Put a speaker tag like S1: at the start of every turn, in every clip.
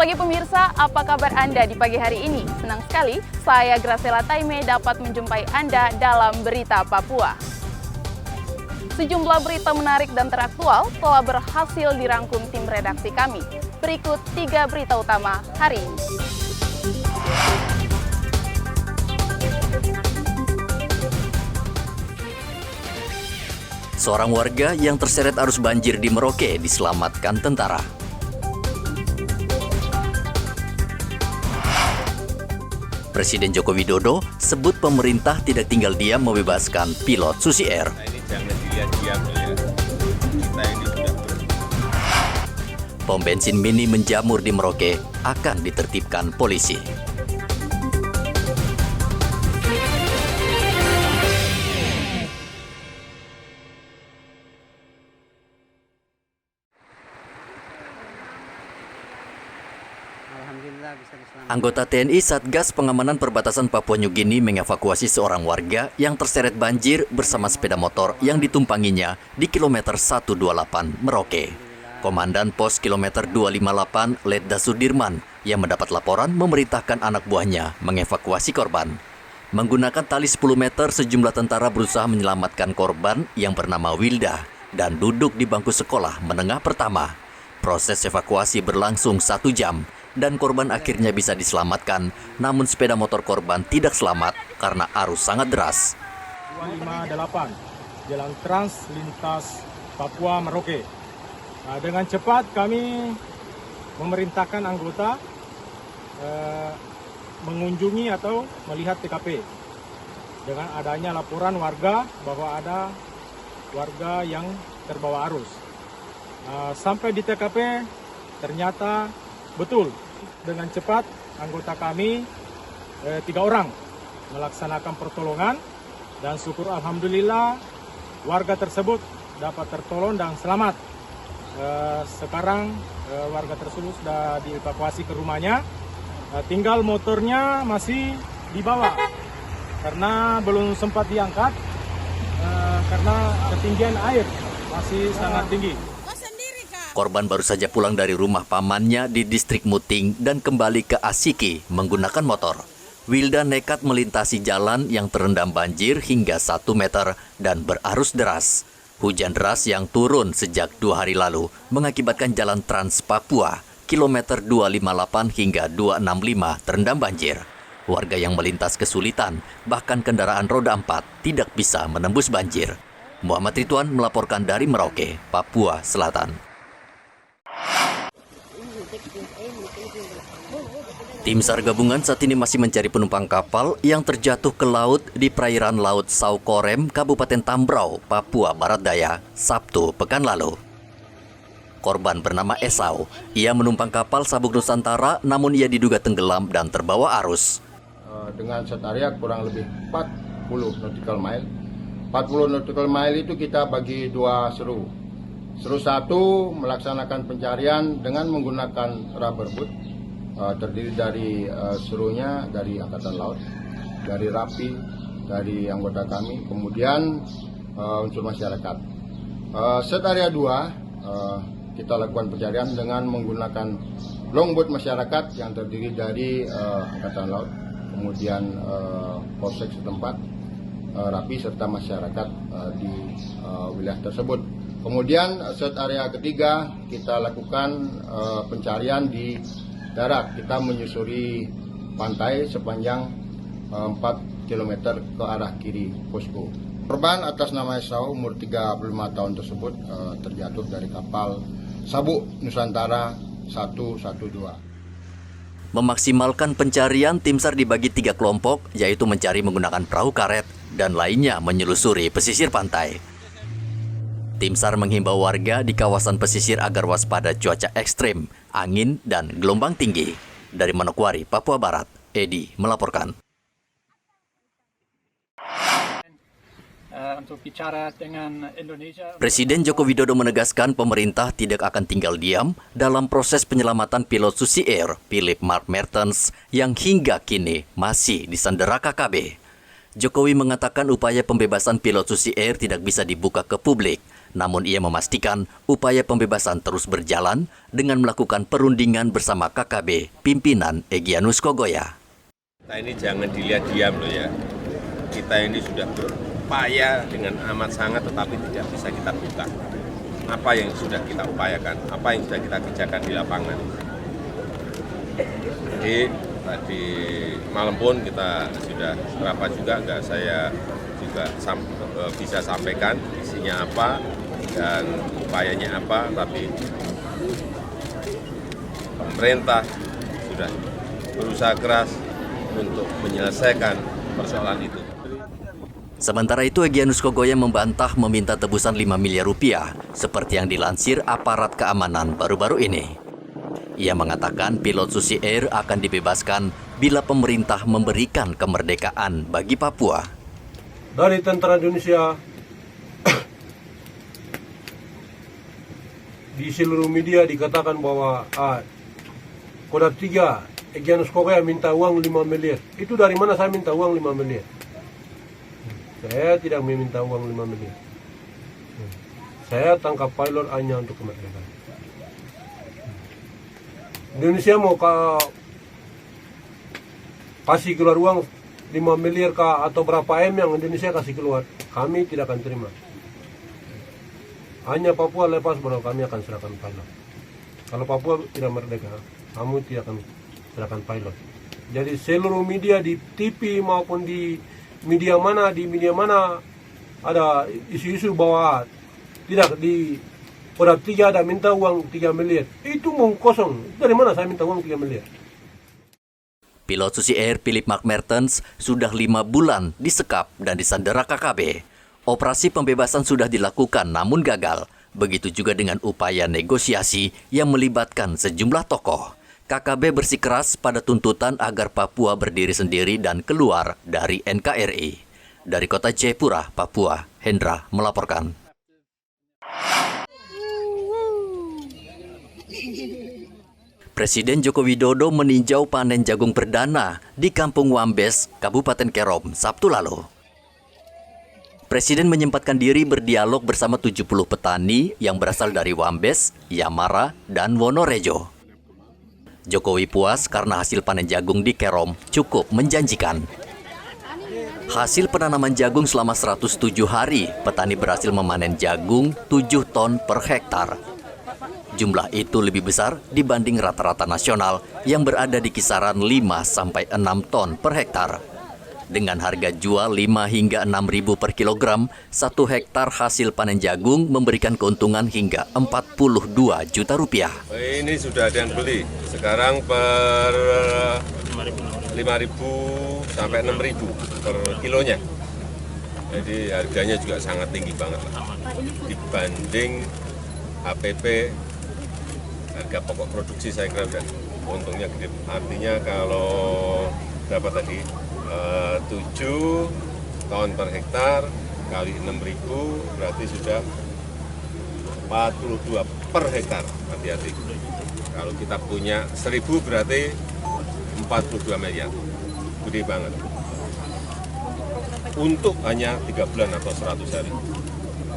S1: pagi pemirsa, apa kabar Anda di pagi hari ini? Senang sekali, saya Graciela Taime dapat menjumpai Anda dalam Berita Papua. Sejumlah berita menarik dan teraktual telah berhasil dirangkum tim redaksi kami. Berikut 3 berita utama hari ini.
S2: Seorang warga yang terseret arus banjir di Merauke diselamatkan tentara. Presiden Joko Widodo sebut pemerintah tidak tinggal diam membebaskan pilot Susi Air.
S3: Nah, ini jangan dilihat diam ya. Kita ini sudah
S2: Pom bensin mini menjamur di Merauke akan ditertibkan polisi. Anggota TNI Satgas Pengamanan Perbatasan Papua Nugini mengevakuasi seorang warga yang terseret banjir bersama sepeda motor yang ditumpanginya di kilometer 128 Merauke. Komandan Pos kilometer 258 Letda Sudirman yang mendapat laporan memerintahkan anak buahnya mengevakuasi korban. Menggunakan tali 10 meter, sejumlah tentara berusaha menyelamatkan korban yang bernama Wilda dan duduk di bangku sekolah menengah pertama. Proses evakuasi berlangsung 1 jam. Dan korban akhirnya bisa diselamatkan, namun sepeda motor korban tidak selamat karena arus sangat deras.
S4: 258, Jalan Trans lintas Papua Merauke. Nah, dengan cepat kami memerintahkan anggota mengunjungi atau melihat TKP. Dengan adanya laporan warga bahwa ada warga yang terbawa arus. Sampai di TKP ternyata betul, dengan cepat anggota kami 3 orang melaksanakan pertolongan dan syukur alhamdulillah warga tersebut dapat tertolong dan selamat. Sekarang warga tersebut sudah dievakuasi ke rumahnya, tinggal motornya masih dibawa karena belum sempat diangkat karena ketinggian air masih sangat tinggi.
S2: Korban baru saja pulang dari rumah pamannya di distrik Muting dan kembali ke Asiki menggunakan motor. Wilda nekat melintasi jalan yang terendam banjir hingga 1 meter dan berarus deras. Hujan deras yang turun sejak 2 hari lalu mengakibatkan jalan Trans Papua kilometer 258 hingga 265 terendam banjir. Warga yang melintas kesulitan, bahkan kendaraan roda 4 tidak bisa menembus banjir. Muhammad Ridwan melaporkan dari Merauke, Papua Selatan. Tim SAR gabungan saat ini masih mencari penumpang kapal yang terjatuh ke laut di perairan Laut Saukorem, Kabupaten Tambrau, Papua Barat Daya, Sabtu pekan lalu. Korban bernama Esau. Ia menumpang kapal Sabuk Nusantara, namun ia diduga tenggelam dan terbawa arus.
S5: Dengan set area kurang lebih 40 nautical mile. 40 nautical mile itu kita bagi 2 seru. Seru 1 melaksanakan pencarian dengan menggunakan rubber boat. Terdiri dari serunya dari Angkatan Laut, dari RAPI, dari anggota kami, kemudian unsur masyarakat. Set area 2 kita lakukan pencarian dengan menggunakan longboat masyarakat yang terdiri dari Angkatan Laut, kemudian polsek setempat, RAPI serta masyarakat di wilayah tersebut. Kemudian set area ketiga kita lakukan pencarian di darat. Kita menyusuri pantai sepanjang 4 km ke arah kiri posko. Korban atas nama Esau umur 35 tahun tersebut terjatuh dari kapal Sabuk Nusantara 112.
S2: Memaksimalkan pencarian, tim SAR dibagi 3 kelompok, yaitu mencari menggunakan perahu karet dan lainnya menyelusuri pesisir pantai. Tim SAR menghimbau warga di kawasan pesisir agar waspada cuaca ekstrim, angin, dan gelombang tinggi. Dari Manokwari, Papua Barat, Edi melaporkan.
S6: Untuk bicara dengan Indonesia.
S2: Presiden Joko Widodo menegaskan pemerintah tidak akan tinggal diam dalam proses penyelamatan pilot Susi Air, Philip Mark Mertens, yang hingga kini masih disandera KKB. Jokowi mengatakan upaya pembebasan pilot Susi Air tidak bisa dibuka ke publik. Namun ia memastikan upaya pembebasan terus berjalan dengan melakukan perundingan bersama KKB pimpinan Egyanus Kogoya.
S3: Kita ini jangan dilihat diam loh ya. Kita ini sudah berupaya dengan amat sangat tetapi tidak bisa kita buka. Apa yang sudah kita upayakan, apa yang sudah kita kerjakan di lapangan. Jadi tadi malam pun kita sudah rapat juga, nggak saya juga bisa sampaikan isinya apa dan upayanya apa, tapi pemerintah sudah berusaha keras untuk menyelesaikan persoalan itu.
S2: Sementara itu, Egyanus Kogoya membantah meminta tebusan 5 miliar rupiah, seperti yang dilansir aparat keamanan baru-baru ini. Ia mengatakan pilot Susi Air akan dibebaskan bila pemerintah memberikan kemerdekaan bagi Papua.
S7: Dari tentara Indonesia, di seluruh media dikatakan bahwa Kodam 3, Egyanus Kogoya minta uang 5 miliar. Itu dari mana saya minta uang 5 miliar? Saya tidak meminta uang 5 miliar. Saya tangkap pilot hanya untuk kemerdekaan. Indonesia mau kasih keluar uang 5 miliar atau berapa M yang Indonesia kasih keluar, kami tidak akan terima. Hanya Papua lepas baru kami akan serahkan pilot. Kalau Papua tidak merdeka, kamu tidak akan serahkan pilot. Jadi seluruh media di TV maupun di media mana ada isu-isu bahwa tidak di Kodam 3 ada minta uang 3 miliar. Itu mau kosong. Dari mana saya minta uang 3 miliar?
S2: Pilot Susi Air Philip McMertens sudah 5 bulan disekap dan disandera KKB. Operasi pembebasan sudah dilakukan namun gagal. Begitu juga dengan upaya negosiasi yang melibatkan sejumlah tokoh. KKB bersikeras pada tuntutan agar Papua berdiri sendiri dan keluar dari NKRI. Dari kota Jayapura, Papua, Hendra melaporkan. Presiden Joko Widodo meninjau panen jagung perdana di Kampung Wambes, Kabupaten Kerom, Sabtu lalu. Presiden menyempatkan diri berdialog bersama 70 petani yang berasal dari Wambes, Yamara, dan Wonorejo. Jokowi puas karena hasil panen jagung di Kerom cukup menjanjikan. Hasil penanaman jagung selama 107 hari, petani berhasil memanen jagung 7 ton per hektar. Jumlah itu lebih besar dibanding rata-rata nasional yang berada di kisaran 5-6 ton per hektar. Dengan harga jual 5 hingga 6.000 per kilogram, 1 hektar hasil panen jagung memberikan keuntungan hingga 42 juta rupiah.
S3: Ini sudah ada yang beli, sekarang per 5.000 sampai 6.000 per kilonya. Jadi harganya juga sangat tinggi banget lah. Dibanding HPP, harga pokok produksi saya kira udah untungnya gede. Artinya kalau berapa tadi? 7 ton per hektar kali 6.000 berarti sudah 42 per hektar. Hati-hati. Kalau kita punya 1.000 berarti 42 miliar. Gede banget. Untuk hanya 3 bulan atau 100 hari.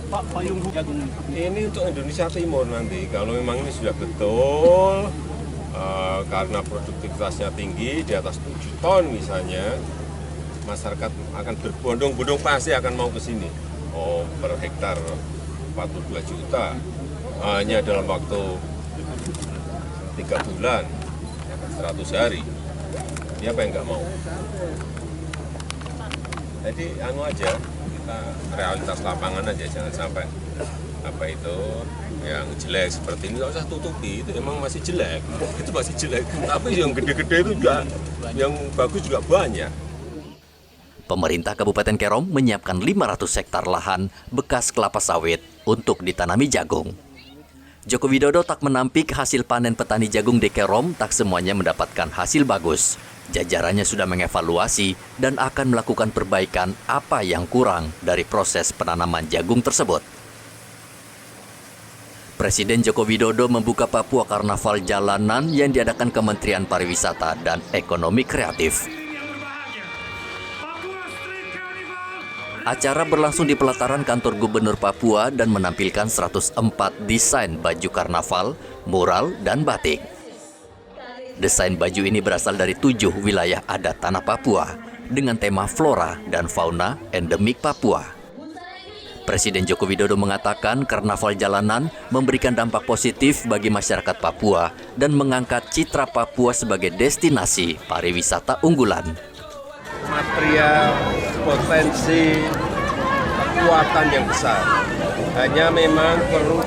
S6: Pak, payung jagung
S3: Ini untuk Indonesia Timur nanti. Kalau memang ini sudah betul, karena produktivitasnya tinggi, di atas 7 ton misalnya, masyarakat akan berbondong-bondong pasti akan mau ke sini. Oh, per hektar 42 juta hanya dalam waktu 3 bulan, 100 hari. Siapa yang nggak mau? Jadi anu aja, kita realitas lapangan aja, jangan sampai apa itu yang jelek seperti ini nggak usah tutupi, itu emang masih jelek, itu masih jelek. Tapi yang gede-gede itu juga, yang bagus juga banyak.
S2: Pemerintah Kabupaten Kerom menyiapkan 500 hektar lahan bekas kelapa sawit untuk ditanami jagung. Joko Widodo tak menampik hasil panen petani jagung di Kerom tak semuanya mendapatkan hasil bagus. Jajarannya sudah mengevaluasi dan akan melakukan perbaikan apa yang kurang dari proses penanaman jagung tersebut. Presiden Joko Widodo membuka Papua Karnaval Jalanan yang diadakan Kementerian Pariwisata dan Ekonomi Kreatif. Acara berlangsung di pelataran kantor Gubernur Papua dan menampilkan 104 desain baju karnaval, mural, dan batik. Desain baju ini berasal dari 7 wilayah adat tanah Papua dengan tema flora dan fauna endemik Papua. Presiden Joko Widodo mengatakan karnaval jalanan memberikan dampak positif bagi masyarakat Papua dan mengangkat citra Papua sebagai destinasi pariwisata unggulan.
S3: Material, potensi, kekuatan yang besar. Hanya memang perlu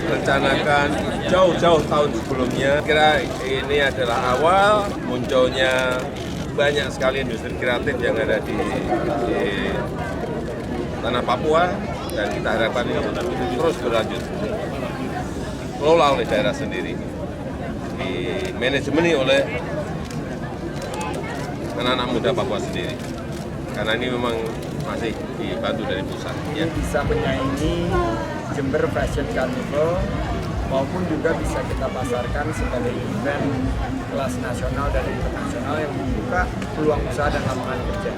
S3: direncanakan jauh-jauh tahun sebelumnya. Kira ini adalah awal munculnya banyak sekali industri kreatif yang ada di tanah Papua, dan kita harapkan ini terus berlanjut. Kelola oleh daerah sendiri, dimanajemeni oleh anak-anak muda Papua sendiri, karena ini memang masih dibantu dari pusat. Ya.
S8: Bisa menyaingi Jember Fashion Carnival, maupun juga bisa kita pasarkan sebagai event kelas nasional dan internasional yang membuka peluang usaha dan lapangan kerja.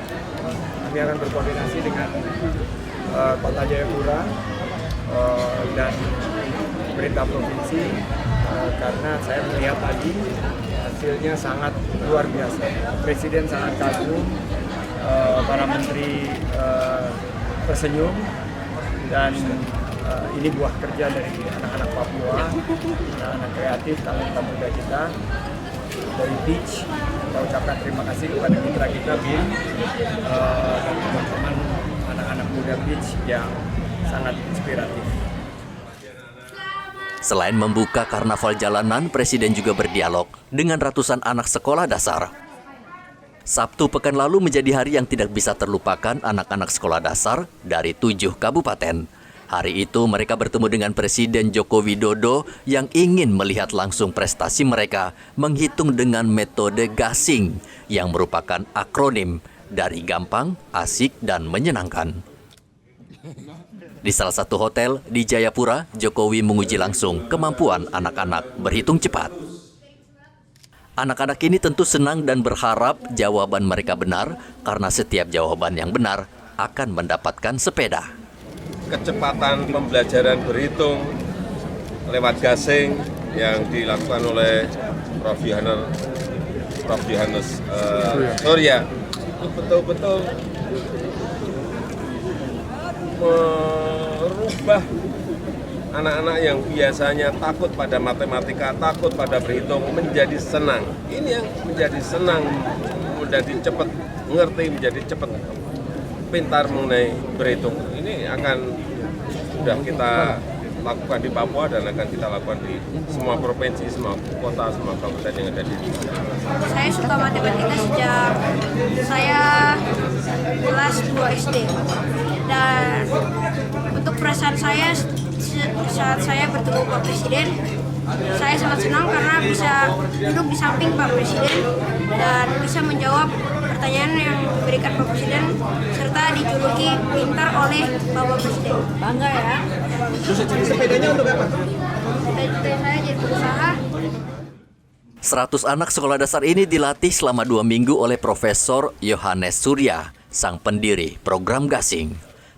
S8: Kami akan berkoordinasi dengan Kota Jayapura dan pemerintah provinsi, karena saya melihat tadi hasilnya sangat luar biasa. Presiden sangat kagum, para menteri tersenyum, dan ini buah kerja dari anak-anak Papua, anak-anak kreatif, talenta muda kita dari Beach. Kita ucapkan terima kasih kepada mitra kita BIM dan teman-teman anak-anak muda Beach yang sangat inspiratif.
S2: Selain membuka karnaval jalanan, Presiden juga berdialog dengan ratusan anak sekolah dasar. Sabtu pekan lalu menjadi hari yang tidak bisa terlupakan anak-anak sekolah dasar dari 7 kabupaten. Hari itu mereka bertemu dengan Presiden Joko Widodo yang ingin melihat langsung prestasi mereka menghitung dengan metode gasing yang merupakan akronim dari gampang, asik, dan menyenangkan. Di salah satu hotel di Jayapura, Jokowi menguji langsung kemampuan anak-anak berhitung cepat. Anak-anak ini tentu senang dan berharap jawaban mereka benar, karena setiap jawaban yang benar akan mendapatkan sepeda.
S3: Kecepatan pembelajaran berhitung lewat gasing yang dilakukan oleh Prof. Yohanes Surya itu betul-betul merubah anak-anak yang biasanya takut pada matematika, takut pada berhitung, menjadi senang. Ini yang menjadi senang, menjadi cepat mengerti, menjadi cepat pintar mengenai berhitung. Ini akan sudah kita lakukan di Papua dan akan kita lakukan di semua provinsi, semua kota, semua kabupaten yang ada di sini.
S9: Saya suka matematika sejak saya kelas 2 SD. Dan untuk perasaan saya saat saya bertemu Pak Presiden, saya sangat senang karena bisa duduk di samping Pak Presiden dan bisa menjawab pertanyaan yang diberikan Pak Presiden serta dijuluki pintar oleh Bapak Presiden. Bangga ya.
S6: Terus sepedanya untuk apa?
S9: Cita-cita saya jadi pengusaha.
S2: 100 anak sekolah dasar ini dilatih selama 2 minggu oleh Profesor Yohanes Surya, sang pendiri program gasing.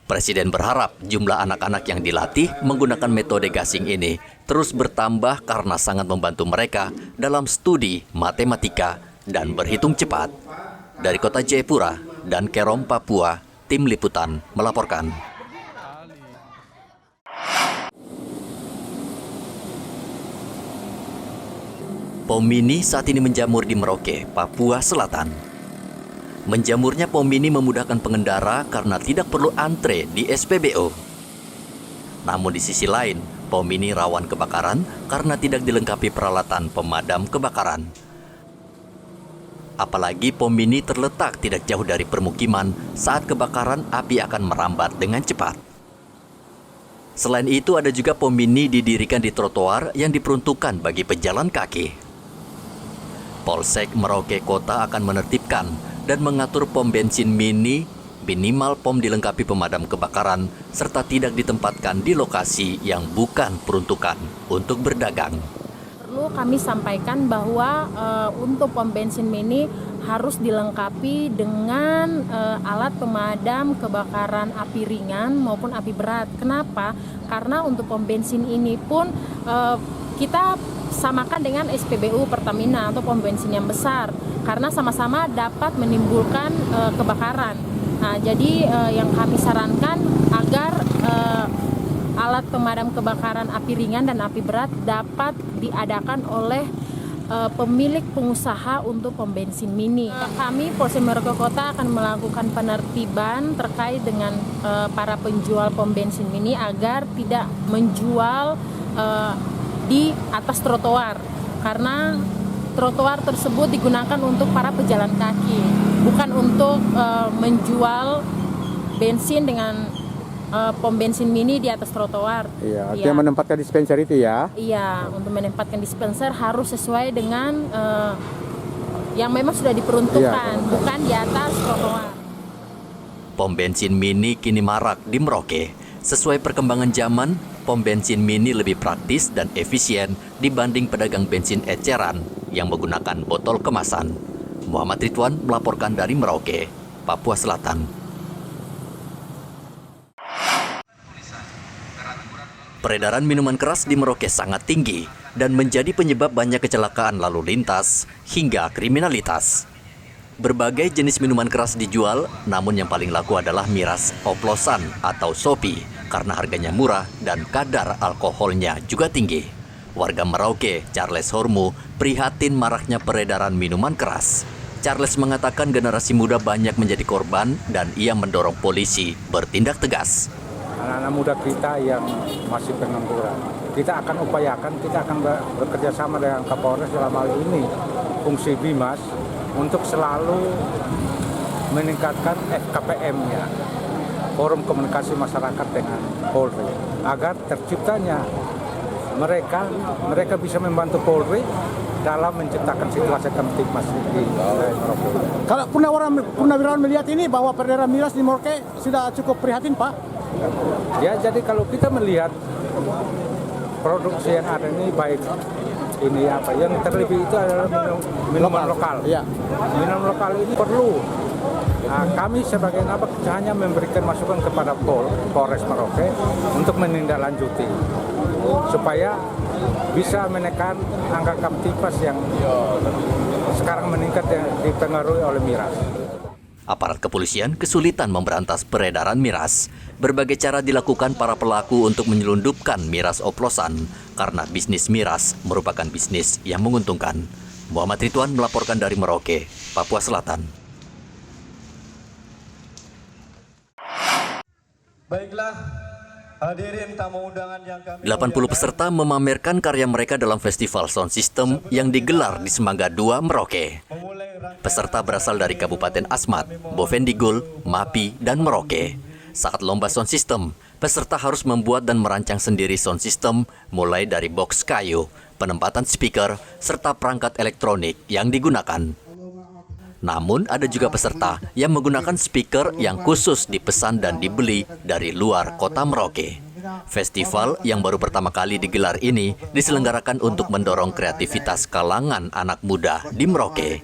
S2: Presiden berharap jumlah anak-anak yang dilatih menggunakan metode gasing ini terus bertambah karena sangat membantu mereka dalam studi matematika dan berhitung cepat. Dari Kota Jayapura dan Kerom, Papua, Tim Liputan melaporkan. Pom mini saat ini menjamur di Merauke, Papua Selatan. Menjamurnya pom mini memudahkan pengendara karena tidak perlu antre di SPBU. Namun di sisi lain, pom mini rawan kebakaran karena tidak dilengkapi peralatan pemadam kebakaran. Apalagi pom mini terletak tidak jauh dari permukiman, saat kebakaran api akan merambat dengan cepat. Selain itu ada juga pom mini didirikan di trotoar yang diperuntukkan bagi pejalan kaki. Polsek Merauke Kota akan menertibkan dan mengatur pom bensin mini, minimal pom dilengkapi pemadam kebakaran, serta tidak ditempatkan di lokasi yang bukan peruntukan untuk berdagang.
S10: Perlu kami sampaikan bahwa untuk pom bensin mini harus dilengkapi dengan alat pemadam kebakaran api ringan maupun api berat. Kenapa? Karena untuk pom bensin ini pun kita samakan dengan SPBU Pertamina atau pom bensin yang besar, karena sama-sama dapat menimbulkan kebakaran. Nah, jadi yang kami sarankan agar alat pemadam kebakaran api ringan dan api berat dapat diadakan oleh pemilik pengusaha untuk pom bensin mini. Kami Polsek Merauke Kota akan melakukan penertiban terkait dengan para penjual pom bensin mini agar tidak menjual di atas trotoar, karena trotoar tersebut digunakan untuk para pejalan kaki, bukan untuk menjual bensin dengan pom bensin mini di atas trotoar.
S11: Iya, artinya menempatkan dispenser itu ya?
S10: Iya, untuk menempatkan dispenser harus sesuai dengan yang memang sudah diperuntukkan, bukan di atas trotoar.
S2: Pom bensin mini kini marak di Merauke. Sesuai perkembangan zaman, pom bensin mini lebih praktis dan efisien dibanding pedagang bensin eceran yang menggunakan botol kemasan. Muhammad Ridwan melaporkan dari Merauke, Papua Selatan. Peredaran minuman keras di Merauke sangat tinggi dan menjadi penyebab banyak kecelakaan lalu lintas hingga kriminalitas. Berbagai jenis minuman keras dijual, namun yang paling laku adalah miras oplosan atau sopi karena harganya murah dan kadar alkoholnya juga tinggi. Warga Merauke, Charles Hormu, prihatin maraknya peredaran minuman keras. Charles mengatakan generasi muda banyak menjadi korban dan ia mendorong polisi bertindak tegas.
S12: Anak-anak muda kita yang masih pengangguran, kita akan upayakan, kita akan bekerja sama dengan Kapolres dalam hal ini fungsi Bimas untuk selalu meningkatkan FKPM-nya, Forum Komunikasi Masyarakat dengan Polri, agar terciptanya mereka bisa membantu Polri dalam menciptakan situasi kamtipmas di Merauke.
S11: Kalau Purnawirawan melihat ini bahwa peredaran miras di Merauke sudah cukup prihatin, Pak?
S12: Ya, jadi kalau kita melihat produksi yang ada ini baik ini apa yang terlebih itu adalah minuman lokal.
S11: Ya.
S12: Minuman lokal ini perlu. Nah, kami sebagai napak hanya memberikan masukan kepada Polres Merauke untuk menindaklanjuti supaya bisa menekan angka kamtipas yang sekarang meningkat yang dipengaruhi oleh miras.
S2: Aparat kepolisian kesulitan memberantas peredaran miras. Berbagai cara dilakukan para pelaku untuk menyelundupkan miras oplosan karena bisnis miras merupakan bisnis yang menguntungkan. Muhammad Ridwan melaporkan dari Merauke, Papua Selatan.
S13: Baiklah, hadirin tamu undangan yang kami
S2: 80 peserta memamerkan karya mereka dalam festival sound system yang digelar di Semangga 2, Merauke. Peserta berasal dari Kabupaten Asmat, Bovendigul, Mapi, dan Merauke. Saat lomba sound system, peserta harus membuat dan merancang sendiri sound system mulai dari box kayu, penempatan speaker, serta perangkat elektronik yang digunakan. Namun ada juga peserta yang menggunakan speaker yang khusus dipesan dan dibeli dari luar kota Merauke. Festival yang baru pertama kali digelar ini diselenggarakan untuk mendorong kreativitas kalangan anak muda di Merauke.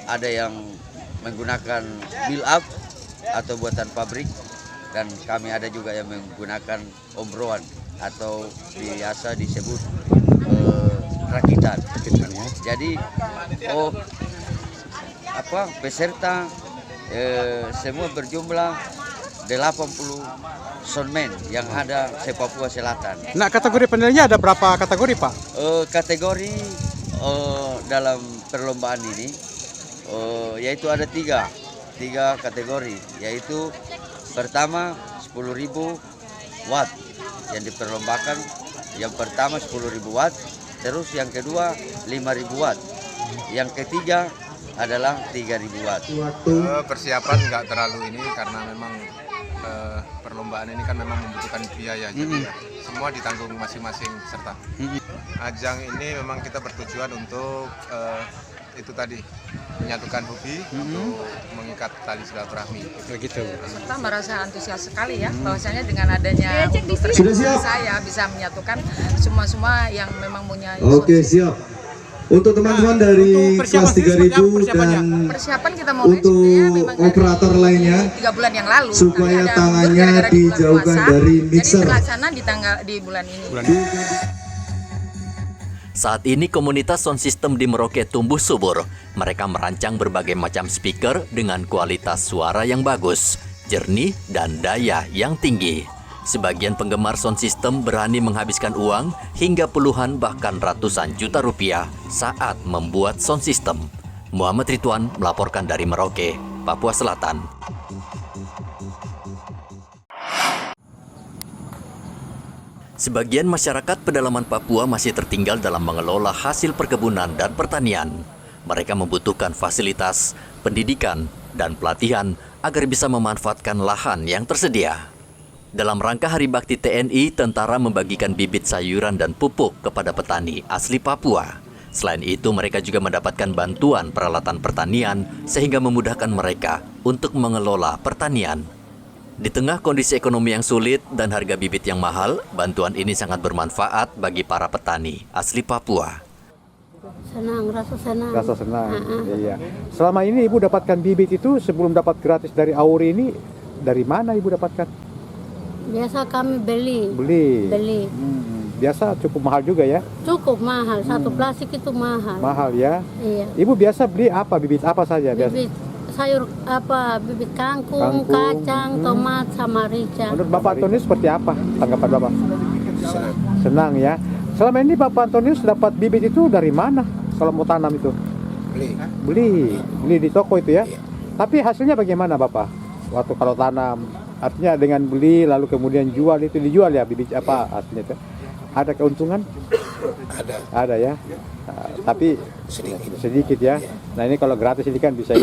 S14: Ada yang menggunakan build up atau buatan pabrik, dan kami ada juga yang menggunakan ombroan atau biasa disebut rakitan. Jadi peserta semua berjumlah 80 soundman yang ada di Papua Selatan.
S11: Nah, kategori penilaiannya ada berapa kategori, Pak?
S14: Kategori dalam perlombaan ini yaitu ada tiga kategori, yaitu pertama 10.000 watt yang diperlombakan. Yang pertama 10.000 watt, terus yang kedua 5.000 watt, yang ketiga adalah 3.000 watt.
S15: Persiapan nggak terlalu ini karena memang perlombaan ini kan memang membutuhkan biaya, jadi semua ditanggung masing-masing peserta. Ajang ini memang kita bertujuan untuk itu tadi, menyatukan hobi untuk mengikat tali silaturahmi.
S12: Begitu.
S16: Serta merasa antusias sekali ya, bahwasanya dengan adanya saya bisa menyatukan semua yang memang punya.
S13: Oke, siap. Untuk teman-teman dari kelas 3000 dan
S16: persiapan kita mulai
S13: untuk operator lainnya
S16: 3 bulan yang lalu
S13: supaya tangannya dijauhkan dari mixer.
S16: Jadi terlaksana di bulan ini.
S2: Saat ini komunitas sound system di Merauke tumbuh subur. Mereka merancang berbagai macam speaker dengan kualitas suara yang bagus, jernih, dan daya yang tinggi. Sebagian penggemar sound system berani menghabiskan uang hingga puluhan bahkan ratusan juta rupiah saat membuat sound system. Muhammad Ridwan melaporkan dari Merauke, Papua Selatan. Sebagian masyarakat pedalaman Papua masih tertinggal dalam mengelola hasil perkebunan dan pertanian. Mereka membutuhkan fasilitas, pendidikan, dan pelatihan agar bisa memanfaatkan lahan yang tersedia. Dalam rangka Hari Bakti TNI, tentara membagikan bibit sayuran dan pupuk kepada petani asli Papua. Selain itu, mereka juga mendapatkan bantuan peralatan pertanian sehingga memudahkan mereka untuk mengelola pertanian. Di tengah kondisi ekonomi yang sulit dan harga bibit yang mahal, bantuan ini sangat bermanfaat bagi para petani asli Papua.
S17: Senang, rasa senang.
S18: Rasa senang, iya. Selama ini Ibu dapatkan bibit itu sebelum dapat gratis dari AURI ini, dari mana Ibu dapatkan?
S17: Biasa kami beli.
S18: Beli. Biasa cukup mahal juga ya?
S17: Cukup mahal, satu plastik itu mahal.
S18: Mahal ya?
S17: Iya.
S18: Ibu biasa beli apa, bibit apa saja?
S17: Bibit sayur apa, bibit kangkung, kacang, tomat, sama rica.
S18: Menurut Bapak Antonius seperti apa tanggapan Bapak? Senang ya. Selama ini Bapak Antonius dapat bibit itu dari mana kalau mau tanam itu? Beli di toko itu ya? Tapi hasilnya bagaimana Bapak waktu kalau tanam? Artinya dengan beli lalu kemudian jual, itu dijual ya bibit apa hasilnya itu? Ada keuntungan? Ada ya. Tapi sedikit ya. Nah ini kalau gratis ini kan bisa.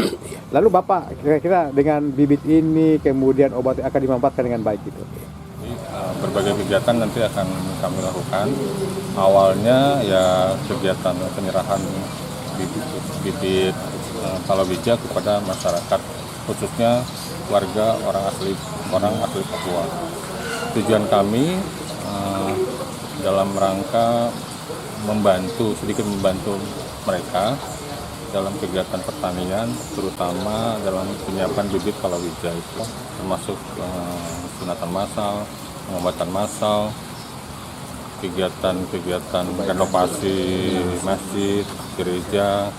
S18: Lalu Bapak kira-kira dengan bibit ini kemudian obat akan dimanfaatkan dengan baik gitu.
S19: Berbagai kegiatan nanti akan kami lakukan. Awalnya ya kegiatan penyerahan bibit palawija kepada masyarakat, khususnya warga orang asli Papua. Tujuan kami dalam rangka sedikit membantu mereka dalam kegiatan pertanian, terutama dalam penyiapan bibit palawija itu, termasuk sunatan massal, pengobatan massal, kegiatan renovasi masjid, gereja.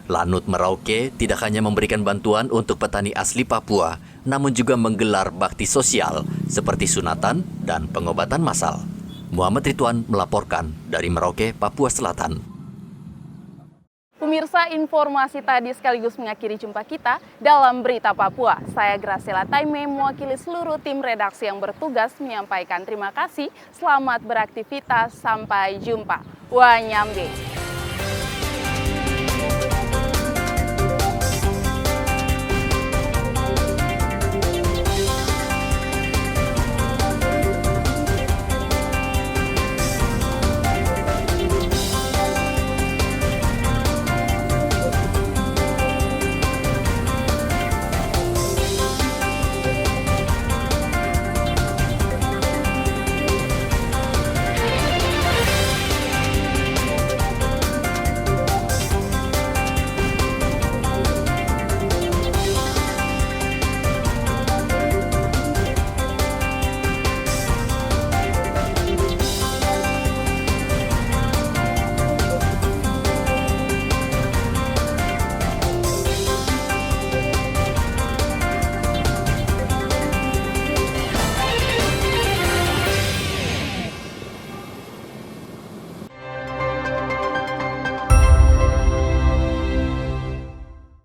S2: Lanut Merauke tidak hanya memberikan bantuan untuk petani asli Papua, namun juga menggelar bakti sosial seperti sunatan dan pengobatan massal. Muhammad Ridwan melaporkan dari Merauke, Papua Selatan.
S1: Pemirsa, informasi tadi sekaligus mengakhiri jumpa kita dalam Berita Papua. Saya Graciela Taime mewakili seluruh tim redaksi yang bertugas menyampaikan terima kasih. Selamat beraktivitas, sampai jumpa. Wanyambe.